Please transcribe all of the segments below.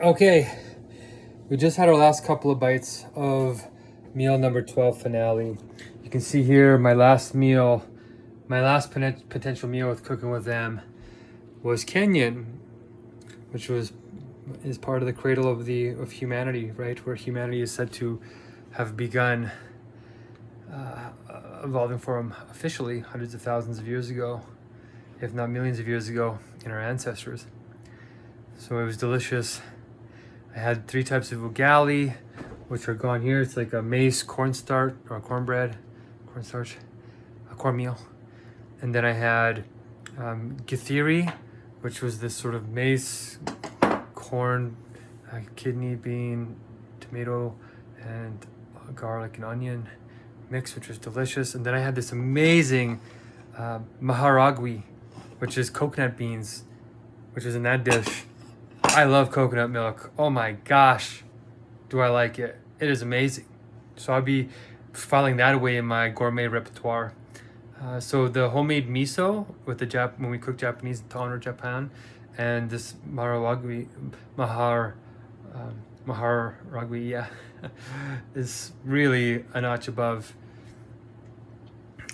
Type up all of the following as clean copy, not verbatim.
Okay, we just had our last couple of bites of meal number 12 finale. You can see here my last meal, my last potential meal with cooking with them was Kenyan, which is part of the cradle of humanity, right? Where humanity is said to have begun evolving from officially hundreds of thousands of years ago, if not millions of years ago, in our ancestors. So it was delicious. I had 3 types of ugali, which are gone here. It's like a maize cornstarch or cornbread, cornstarch, a cornmeal. And then I had githeri, which was this sort of maize, corn, kidney bean, tomato, and garlic and onion mix, which was delicious. And then I had this amazing maharagwe, which is coconut beans, which is in that dish. I love coconut milk. Oh my gosh, do I like it. It is amazing. So I'll be filing that away in my gourmet repertoire. So the homemade miso with the when we cook Japanese to honor Japan, and this maharagwe, yeah, is really a notch above.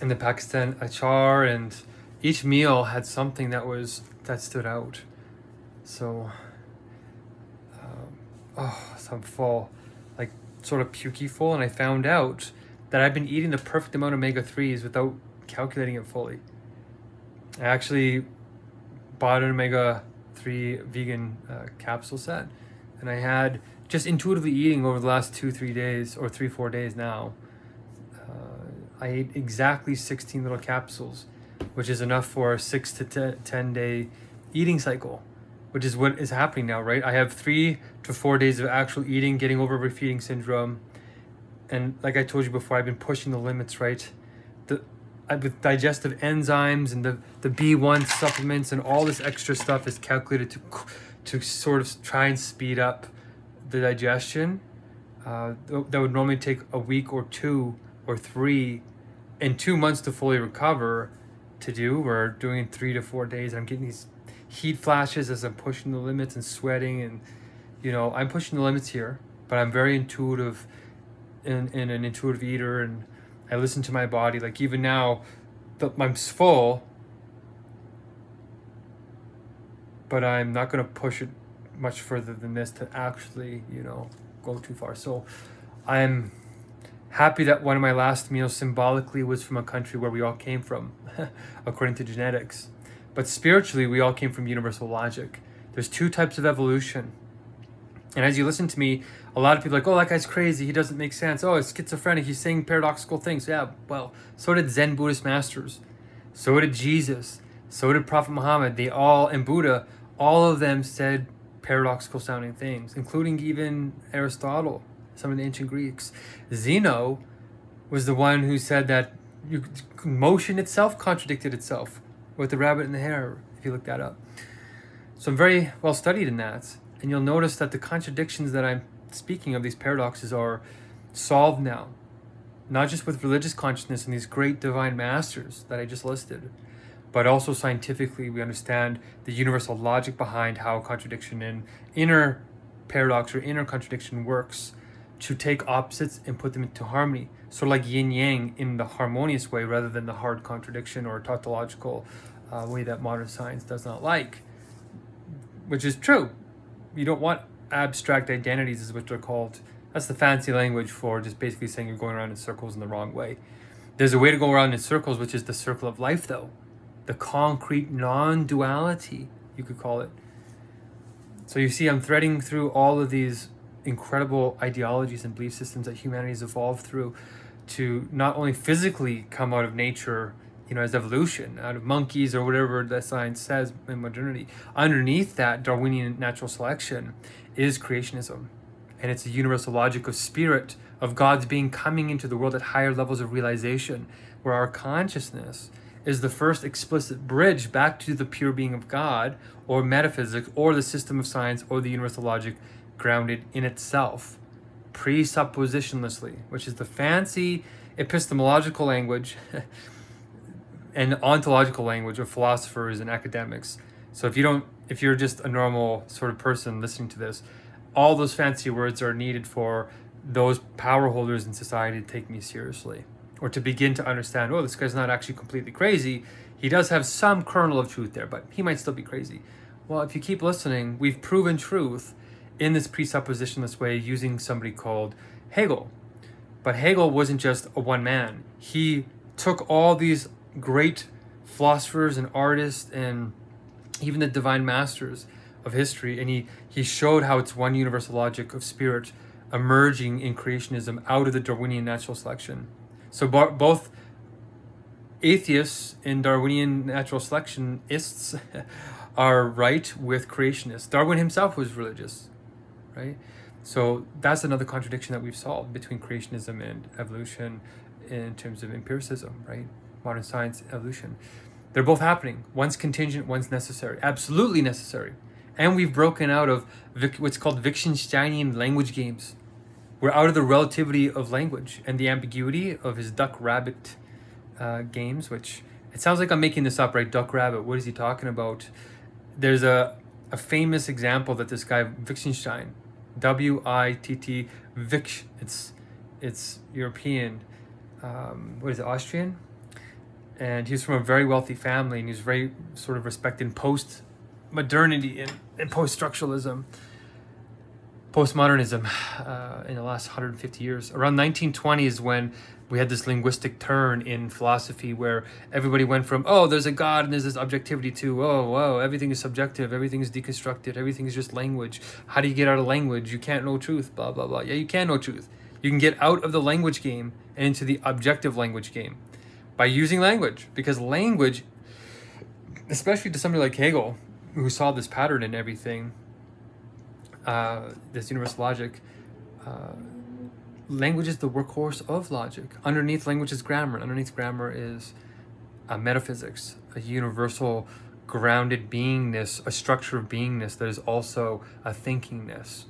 And the Pakistan achar, and each meal had something that stood out. So so I'm full, like sort of pukey full, and I found out that I've been eating the perfect amount of omega-3s without calculating it fully. I actually bought an omega-3 vegan capsule set, and I had just intuitively eating over the last 2-3 days, or 3-4 days now. I ate exactly 16 little capsules, which is enough for a 6 to 10 day eating cycle, which is what is happening now, right? I have 3 to 4 days of actual eating, getting over overfeeding syndrome. And like I told you before, I've been pushing the limits, right? With digestive enzymes and the B1 supplements and all this extra stuff is calculated to sort of try and speed up the digestion. That would normally take a week or 2 or 3 and 2 months to fully recover to do. We're doing 3 to 4 days. I'm getting these heat flashes as I'm pushing the limits and sweating, and I'm pushing the limits here, but I'm very intuitive and an intuitive eater, and I listen to my body. Like even now, I'm full, but I'm not going to push it much further than this to actually, go too far. So I'm happy that one of my last meals symbolically was from a country where we all came from, according to genetics. But spiritually, we all came from universal logic. There's 2 types of evolution. And as you listen to me, a lot of people are like, oh, that guy's crazy. He doesn't make sense. Oh, it's schizophrenic. He's saying paradoxical things. Yeah, well, so did Zen Buddhist masters. So did Jesus. So did Prophet Muhammad. And Buddha, all of them said paradoxical sounding things, including even Aristotle, some of the ancient Greeks. Zeno was the one who said that motion itself contradicted itself, with the rabbit and the hare, if you look that up. So I'm very well studied in that. And you'll notice that the contradictions that I'm speaking of, these paradoxes, are solved now. Not just with religious consciousness and these great divine masters that I just listed, but also scientifically we understand the universal logic behind how contradiction and inner paradox or inner contradiction works to take opposites and put them into harmony. Sort of like yin-yang in the harmonious way rather than the hard contradiction or tautological way that modern science does not like, which is true. You don't want abstract identities, is what they're called. That's the fancy language for just basically saying you're going around in circles in the wrong way. There's a way to go around in circles, which is the circle of life, though. The concrete non-duality, you could call it. So you see, I'm threading through all of these incredible ideologies and belief systems that humanity has evolved through to not only physically come out of nature, as evolution, out of monkeys or whatever that science says in modernity. Underneath that Darwinian natural selection is creationism. And it's a universal logic of spirit, of God's being coming into the world at higher levels of realization, where our consciousness is the first explicit bridge back to the pure being of God, or metaphysics, or the system of science, or the universal logic grounded in itself, presuppositionlessly, which is the fancy epistemological language and ontological language of philosophers and academics. So if you're just a normal sort of person listening to this, all those fancy words are needed for those power holders in society to take me seriously, or to begin to understand, oh, this guy's not actually completely crazy. He does have some kernel of truth there, but he might still be crazy. Well, if you keep listening, we've proven truth in this presuppositionless way using somebody called Hegel. But Hegel wasn't just a one man. He took all these great philosophers and artists and even the divine masters of history, and he showed how it's one universal logic of spirit emerging in creationism out of the Darwinian natural selection. So both atheists and Darwinian natural selectionists are right with creationists. Darwin himself was religious, right? So that's another contradiction that we've solved between creationism and evolution in terms of empiricism, right? Modern science, evolution. They're both happening. One's contingent, one's necessary, absolutely necessary. And we've broken out of what's called Wittgensteinian language games. We're out of the relativity of language and the ambiguity of his duck-rabbit games, which it sounds like I'm making this up, right? Duck-rabbit, what is he talking about? There's a famous example that this guy, Wittgenstein, W-I-T-T, Witt, it's European, what is it, Austrian? And he was from a very wealthy family, and he was very sort of respected in post-modernity and post-structuralism, postmodernism in the last 150 years. Around 1920 is when we had this linguistic turn in philosophy where everybody went from, oh, there's a God and there's this objectivity to, oh, whoa, everything is subjective, everything is deconstructed, everything is just language. How do you get out of language? You can't know truth, blah, blah, blah. Yeah, you can know truth. You can get out of the language game and into the objective language game by using language, because language, especially to somebody like Hegel, who saw this pattern in everything, this universal logic, language is the workhorse of logic. Underneath language is grammar. Underneath grammar is metaphysics, a universal grounded beingness, a structure of beingness that is also a thinkingness,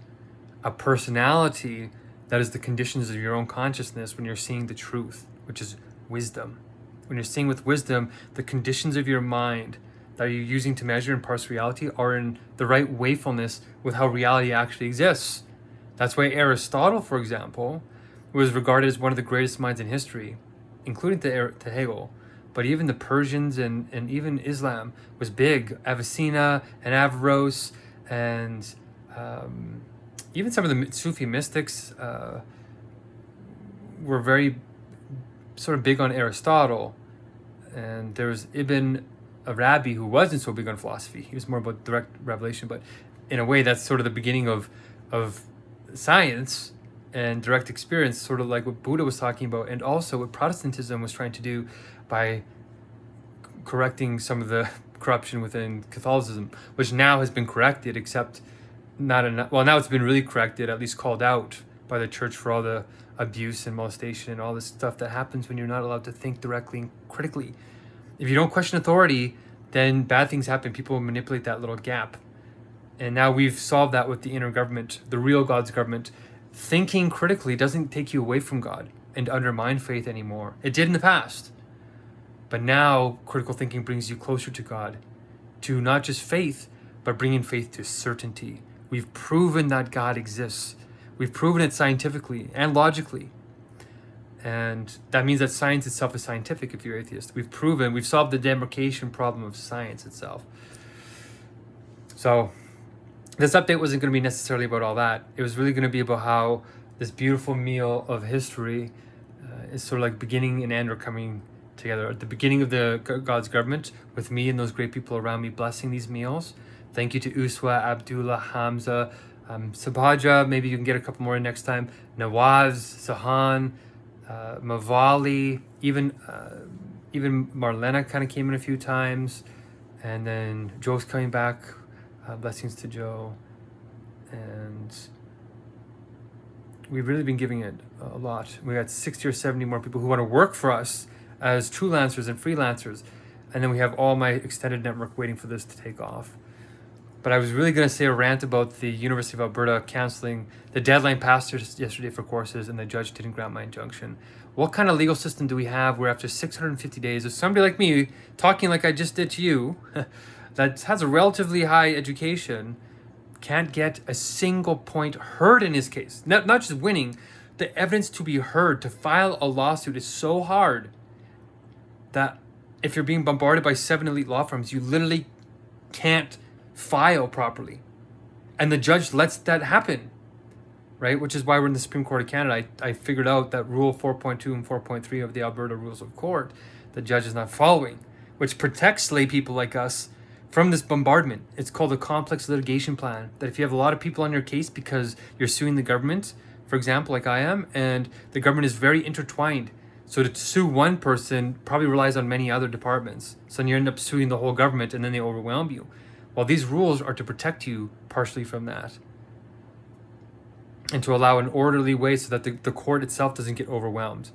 a personality that is the conditions of your own consciousness when you're seeing the truth, which is wisdom. When you're seeing with wisdom, the conditions of your mind that you're using to measure and parse reality are in the right wakefulness with how reality actually exists. That's why Aristotle, for example, was regarded as one of the greatest minds in history, including to Hegel. But even the Persians and even Islam was big. Avicenna and Averroes and even some of the Sufi mystics were very sort of big on Aristotle. And there was Ibn Arabi, who wasn't so big on philosophy. He was more about direct revelation. But in a way, that's sort of the beginning of science and direct experience, sort of like what Buddha was talking about, and also what Protestantism was trying to do by correcting some of the corruption within Catholicism, which now has been corrected, except not enough. Well, now it's been really corrected, at least called out by the church for all the abuse and molestation and all this stuff that happens when you're not allowed to think directly and critically. If you don't question authority, then bad things happen. People manipulate that little gap. And now we've solved that with the inner government, the real God's government. Thinking critically doesn't take you away from God and undermine faith anymore. It did in the past. But now critical thinking brings you closer to God, to not just faith, but bringing faith to certainty. We've proven that God exists. We've proven it scientifically and logically. And that means that science itself is scientific if you're atheist. We've solved the demarcation problem of science itself. So this update wasn't going to be necessarily about all that. It was really going to be about how this beautiful meal of history is sort of like beginning and end are coming together. At the beginning of the God's government, with me and those great people around me blessing these meals. Thank you to Uswa, Abdullah, Hamza, Sabaja. Maybe you can get a couple more in next time. Nawaz, Sahan, Mavali, even Marlena kind of came in a few times, and then Joe's coming back. Blessings to Joe, and we've really been giving it a lot. We got 60 or 70 more people who want to work for us as true lancers and freelancers, and then we have all my extended network waiting for this to take off. But I was really going to say a rant about the University of Alberta canceling the deadline passed yesterday for courses, and the judge didn't grant my injunction. What kind of legal system do we have where after 650 days of somebody like me talking like I just did to you that has a relatively high education can't get a single point heard in his case. Not just winning, the evidence to be heard, to file a lawsuit is so hard that if you're being bombarded by 7 elite law firms, you literally can't file properly. And the judge lets that happen, right? Which is why we're in the Supreme Court of Canada. I figured out that Rule 4.2 and 4.3 of the Alberta Rules of Court, the judge is not following, which protects lay people like us from this bombardment. It's called a complex litigation plan, that if you have a lot of people on your case because you're suing the government, for example, like I am, and the government is very intertwined, so to sue one person probably relies on many other departments. So then you end up suing the whole government and then they overwhelm you. Well, these rules are to protect you partially from that and to allow an orderly way so that the court itself doesn't get overwhelmed.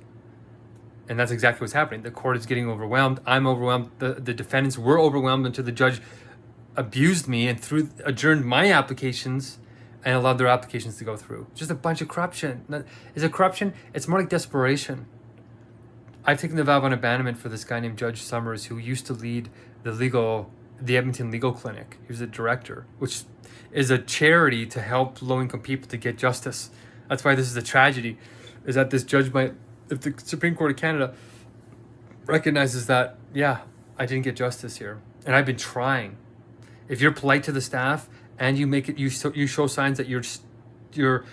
And that's exactly what's happening. The court is getting overwhelmed. I'm overwhelmed. The defendants were overwhelmed until the judge abused me and adjourned my applications and allowed their applications to go through. Just a bunch of corruption. Is it corruption? It's more like desperation. I've taken the vow of abandonment for this guy named Judge Summers, who used to lead the Edmonton Legal Clinic. He was a director, which is a charity to help low-income people to get justice. That's why this is a tragedy, is that this judge if the Supreme Court of Canada recognizes that, yeah, I didn't get justice here, and I've been trying. If you're polite to the staff and you make it, you show signs that you're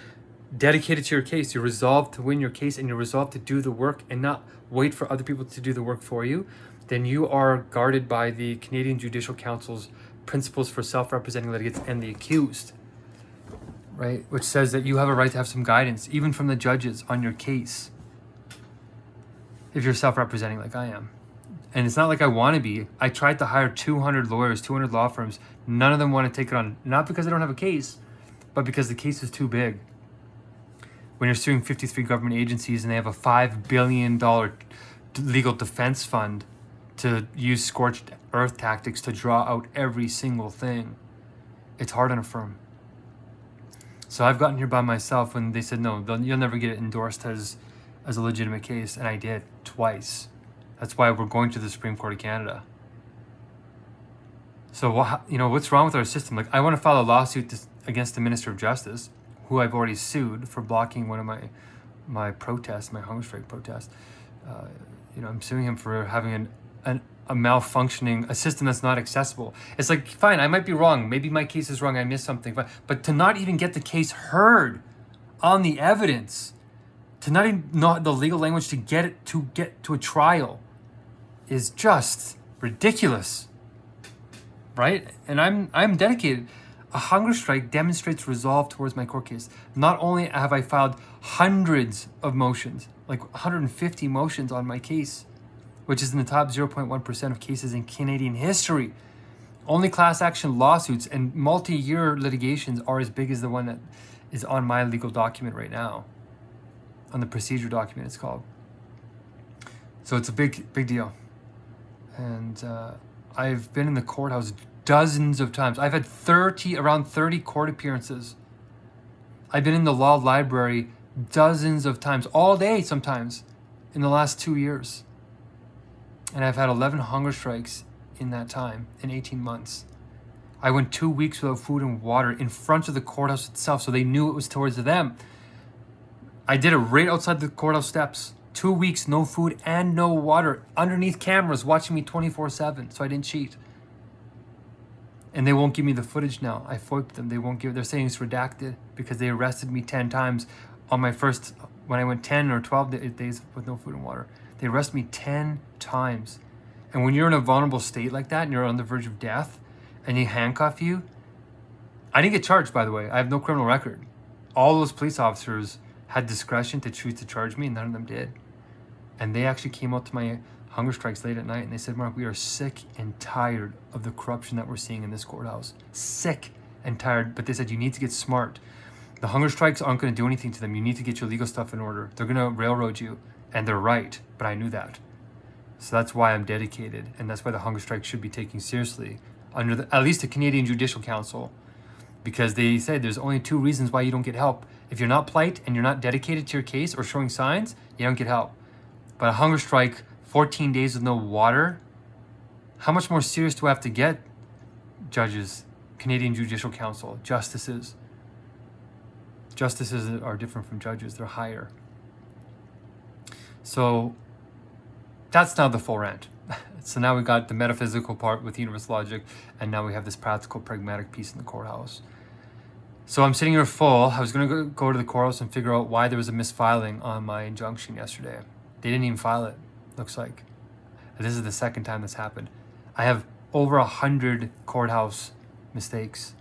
dedicated to your case, you're resolved to win your case, and you're resolved to do the work and not wait for other people to do the work for you, then you are guarded by the Canadian Judicial Council's principles for self-representing litigants and the accused, right? Which says that you have a right to have some guidance, even from the judges, on your case, if you're self-representing like I am. And it's not like I want to be. I tried to hire 200 lawyers, 200 law firms. None of them want to take it on, not because they don't have a case, but because the case is too big. When you're suing 53 government agencies and they have a $5 billion legal defense fund to use scorched earth tactics to draw out every single thing, it's hard on a firm. So I've gotten here by myself when they said, no, you'll never get it endorsed as a legitimate case, and I did twice. That's why we're going to the Supreme Court of Canada. So what's wrong with our system? Like, I want to file a lawsuit against the Minister of Justice, who I've already sued for blocking one of my protests, my Hungerstrike protest. I'm suing him for having a malfunctioning, a system that's not accessible. It's like, fine, I might be wrong. Maybe my case is wrong. I missed something. But to not even get the case heard on the evidence, to not even know the legal language to get to a trial, is just ridiculous, right? And I'm dedicated. A hunger strike demonstrates resolve towards my court case. Not only have I filed hundreds of motions, like 150 motions on my case, which is in the top 0.1% of cases in Canadian history. Only class action lawsuits and multi-year litigations are as big as the one that is on my legal document right now. On the procedure document, it's called. So it's a big deal. And I've been in the courthouse dozens of times. I've had around 30 court appearances. I've been in the law library dozens of times, all day sometimes, in the last 2 years. And I've had 11 hunger strikes in that time, in 18 months. I went 2 weeks without food and water in front of the courthouse itself, so they knew it was towards them. I did it right outside the courthouse steps. 2 weeks, no food and no water, underneath cameras watching me 24/7, so I didn't cheat. And they won't give me the footage now. I FOIP'd them. They're saying it's redacted because they arrested me 10 times on my first, when I went 10 or 12 days with no food and water. They arrested me 10 times. And when you're in a vulnerable state like that and you're on the verge of death and they handcuff you, I didn't get charged, by the way. I have no criminal record. All those police officers had discretion to choose to charge me, and none of them did. And they actually came out to my hunger strikes late at night and they said, Mark, we are sick and tired of the corruption that we're seeing in this courthouse. Sick and tired. But they said, you need to get smart. The hunger strikes aren't going to do anything to them. You need to get your legal stuff in order. They're going to railroad you. And they're right, but I knew that. So that's why I'm dedicated, and that's why the hunger strike should be taken seriously under at least the Canadian Judicial Council, because they said there's only 2 reasons why you don't get help. If you're not polite and you're not dedicated to your case or showing signs, you don't get help. But a hunger strike, 14 days with no water, how much more serious do I have to get, judges, Canadian Judicial Council, justices. Justices are different from judges, they're higher. So that's now the full rant. So now we got the metaphysical part with universal logic, and now we have this practical, pragmatic piece in the courthouse. So I'm sitting here full. I was going to go to the courthouse and figure out why there was a misfiling on my injunction yesterday. They didn't even file it, looks like. This is the second time this happened. I have over 100 courthouse mistakes.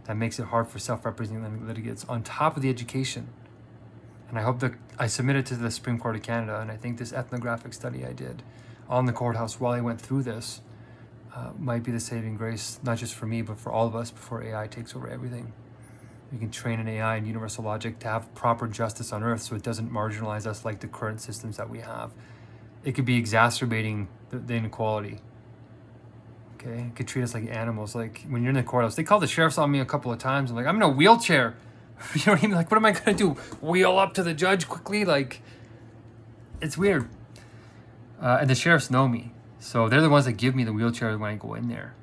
That makes it hard for self-representing litigants on top of the education. And I hope that I submitted to the Supreme Court of Canada, and I think this ethnographic study I did on the courthouse while I went through this might be the saving grace, not just for me, but for all of us before AI takes over everything. We can train an AI and universal logic to have proper justice on earth so it doesn't marginalize us like the current systems that we have. It could be exacerbating the inequality. Okay, it could treat us like animals. Like when you're in the courthouse, they called the sheriff's on me a couple of times. I'm like, I'm in a wheelchair. You know what I mean? Like, what am I gonna do? Wheel up to the judge quickly? Like, it's weird. And the sheriffs know me, so they're the ones that give me the wheelchair when I go in there.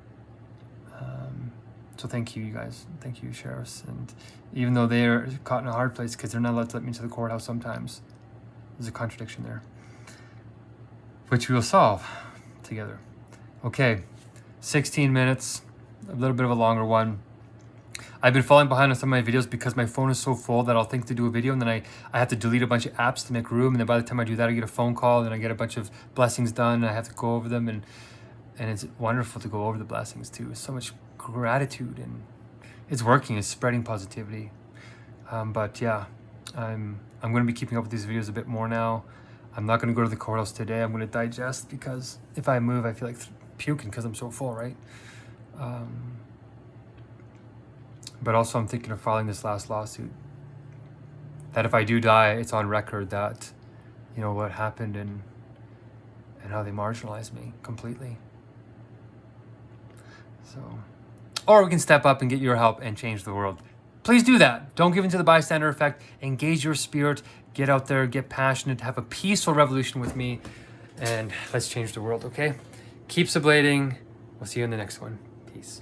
So thank you, you guys. Thank you, sheriffs. And even though they're caught in a hard place because they're not allowed to let me into the courthouse sometimes, there's a contradiction there, which we will solve together. Okay, 16 minutes, a little bit of a longer one. I've been falling behind on some of my videos because my phone is so full that I'll think to do a video and then I have to delete a bunch of apps to make room. And then by the time I do that, I get a phone call and I get a bunch of blessings done. And I have to go over them. And it's wonderful to go over the blessings too. It's so much gratitude and it's working. It's spreading positivity. But yeah, I'm going to be keeping up with these videos a bit more now. I'm not going to go to the courthouse today. I'm going to digest because if I move, I feel like puking because I'm so full, right? But also I'm thinking of filing this last lawsuit. That if I do die, it's on record that, you know, what happened and how they marginalized me completely. So, or we can step up and get your help and change the world. Please do that. Don't give in to the bystander effect. Engage your spirit. Get out there, get passionate, have a peaceful revolution with me, and let's change the world, okay? Keep sublating. We'll see you in the next one. Peace.